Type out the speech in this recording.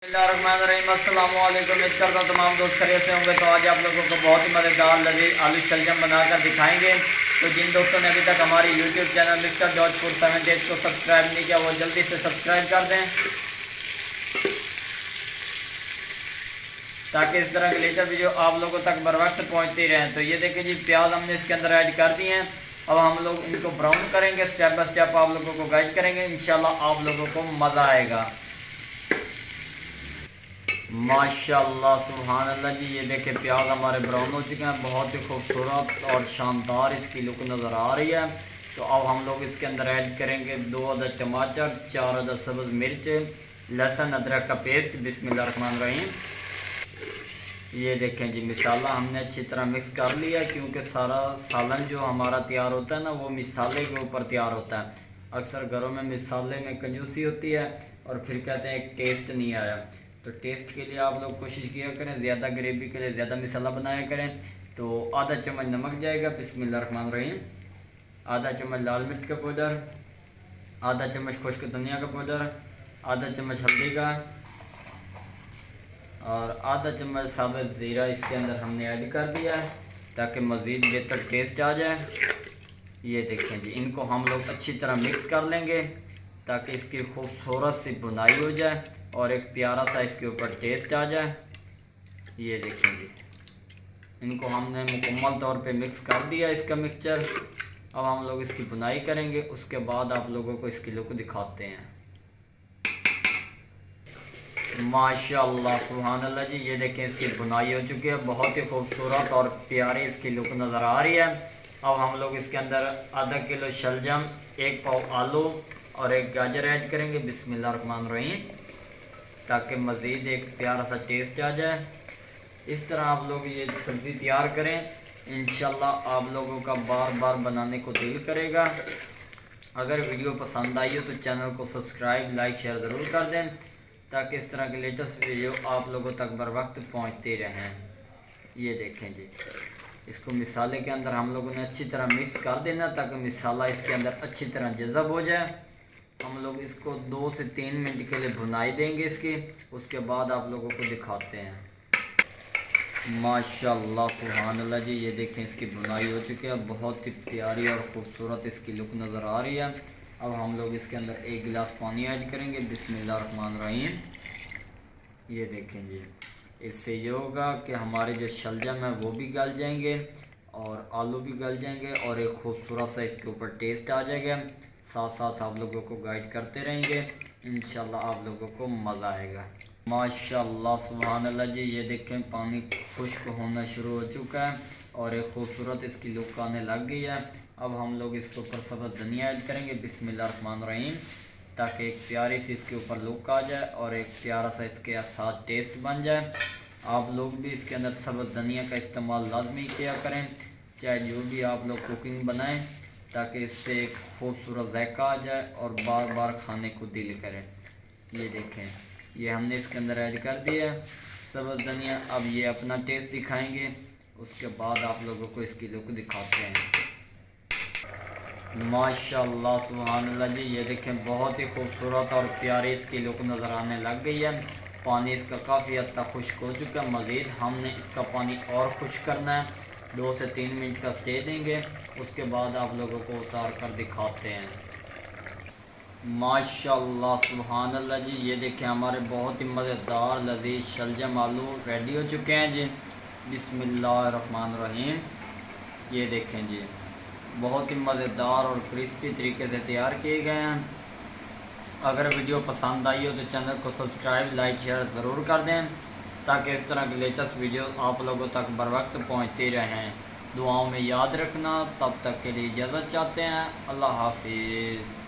अस्सलामुअलैकुम। उम्मीद करता हूँ तमाम दोस्त खैरियत से होंगे। तो आज आप लोगों को बहुत ही मज़ेदार लजीज आलू शलजम बनाकर दिखाएंगे। तो जिन दोस्तों ने अभी तक हमारी यूट्यूब चैनल मिस्टर जॉर्जपुर 78 को सब्सक्राइब नहीं किया वो जल्दी से सब्सक्राइब कर दें ताकि इस तरह के लेटेस्ट वीडियो आप लोगों तक बर वक्त पहुँचती रहें। तो ये देखिए जी, प्याज हमने इसके अंदर ऐड कर दिए हैं। अब हम लोग इनको ब्राउन करेंगे, स्टेप बाय स्टेप आप लोगों को गाइड करेंगे। इंशाल्लाह आप लोगों को मज़ा आएगा। माशाल्लाह सुभान अल्लाह जी, ये देखें प्याज हमारे ब्राउन हो चुके हैं। बहुत ही खूबसूरत और शानदार इसकी लुक नज़र आ रही है। तो अब हम लोग इसके अंदर ऐड करेंगे 2 अदद टमाटर, 4 अदद सब्ज़ मिर्च, लहसुन अदरक का पेस्ट। बिस्मिल्लाहिर्रहमानिर्रहीम। ये देखें जी, मिसाला हमने अच्छी तरह मिक्स कर लिया क्योंकि सारा सालन जो हमारा तैयार होता है ना वो मिसाले के ऊपर तैयार होता है। अक्सर घरों में मिसाले में कंजूसी होती है और फिर कहते हैं एक टेस्ट नहीं आया। तो टेस्ट के लिए आप लोग कोशिश किया करें, ज़्यादा ग्रेवी के लिए ज़्यादा मिसाला बनाया करें। तो आधा चम्मच नमक जाएगा। बिस्मिल्लाहिर्रहमानिर्रहीम। आधा चम्मच लाल मिर्च का पाउडर, आधा चम्मच खुश्क धनिया का पाउडर, आधा चम्मच हल्दी का और आधा चम्मच साबुत ज़ीरा इसके अंदर हमने ऐड कर दिया है ताकि मज़ीद बेहतर टेस्ट आ जाए। ये देखें जी, इनको हम लोग अच्छी तरह मिक्स कर लेंगे ताकि इसकी खूबसूरत सी बुनाई हो जाए और एक प्यारा सा इसके ऊपर टेस्ट आ जाए। ये देखें जी, इनको हमने मुकम्मल तौर पे मिक्स कर दिया इसका मिक्सचर। अब हम लोग इसकी बुनाई करेंगे, उसके बाद आप लोगों को इसकी लुक दिखाते हैं। माशाल्लाह सुभान अल्लाह जी, ये देखें इसकी बुनाई हो चुकी है। बहुत ही खूबसूरत और प्यारी इसकी लुक नज़र आ रही है। अब हम लोग इसके अंदर आधा किलो शलजम, 1 पाव आलू और 1 गाजर ऐड करेंगे। बिस्मिल्लाहिर्रहमानिर्रहीम, ताकि मज़ीद एक प्यारा सा टेस्ट आ जाए। इस तरह आप लोग ये सब्ज़ी तैयार करें, इंशाल्लाह आप लोगों का बार बार बनाने को दिल करेगा। अगर वीडियो पसंद आई हो तो चैनल को सब्सक्राइब, लाइक, शेयर ज़रूर कर दें ताकि इस तरह के लेटेस्ट वीडियो आप लोगों तक बर वक्त पहुँचते रहें। ये देखें जी, इसको मिसाले के अंदर हम लोगों ने अच्छी तरह मिक्स कर देना ताकि मिसाला इसके अंदर अच्छी तरह जज़ब हो जाए। हम लोग इसको 2 से 3 मिनट के लिए भुनाई देंगे इसकी, उसके बाद आप लोगों को दिखाते हैं। माशाल्लाह सुभान अल्लाह जी, ये देखें इसकी बुनाई हो चुकी है। बहुत ही प्यारी और ख़ूबसूरत इसकी लुक नज़र आ रही है। अब हम लोग इसके अंदर 1 गिलास पानी ऐड करेंगे। बिस्मिल्लाहिर्रहमानिर्रहीम। ये देखें जी, इससे ये होगा कि हमारे जो शलजम है वो भी गल जाएंगे और आलू भी गल जाएंगे और एक खूबसूरत सा इसके ऊपर टेस्ट आ जाएगा। साथ साथ आप लोगों को गाइड करते रहेंगे, इंशाल्लाह आप लोगों को मज़ा आएगा। माशाल्लाह सुभान अल्लाह जी, ये देखें पानी खुश्क होना शुरू हो चुका है और एक खूबसूरत इसकी लुक आने लग गई है। अब हम लोग इसके ऊपर सब्ज़ धनिया ऐड करेंगे। बिस्मिल्लाहिर्रहमानिर्रहीम, ताकि एक प्यारी सी इसके ऊपर लुक आ जाए और एक प्यारा सा इसके साथ टेस्ट बन जाए। आप लोग भी इसके अंदर सब्ज़ धनिया का इस्तेमाल लाजमी किया करें, चाहे जो भी आप लोग कुकिंग बनाएं, ताकि इससे एक खूबसूरत जायका आ जाए और बार बार खाने को दिल करें। ये देखें, ये हमने इसके अंदर ऐड कर दिया सब्ज़ धनिया। अब ये अपना टेस्ट दिखाएंगे, उसके बाद आप लोगों को इसकी लुक दिखाते हैं। माशाल्लाह सुभान अल्लाह जी, ये देखें बहुत ही खूबसूरत और प्यारी इसकी लुक नज़र आने लग गई है। पानी इसका काफ़ी हद तक खुश्क हो चुका है। मज़ीद हमने इसका पानी और खुश्क करना है, 2 से 3 मिनट का स्टे देंगे, उसके बाद आप लोगों को उतार कर दिखाते हैं। माशाल्लाह सुभान अल्लाह जी, ये देखें हमारे बहुत ही मज़ेदार लजीज शलजम आलू रेडी हो चुके हैं जी। बिस्मिल्लाहिर्रहमानिर्रहीम। ये देखें जी, बहुत ही मज़ेदार और क्रिस्पी तरीके से तैयार किए गए हैं। अगर वीडियो पसंद आई हो तो चैनल को सब्सक्राइब, लाइक, शेयर ज़रूर कर दें ताकि इस तरह के लेटेस्ट वीडियो आप लोगों तक बर वक्त पहुँचती रहें। दुआओं में याद रखना। तब तक के लिए इजाज़त चाहते हैं। अल्लाह हाफिज़।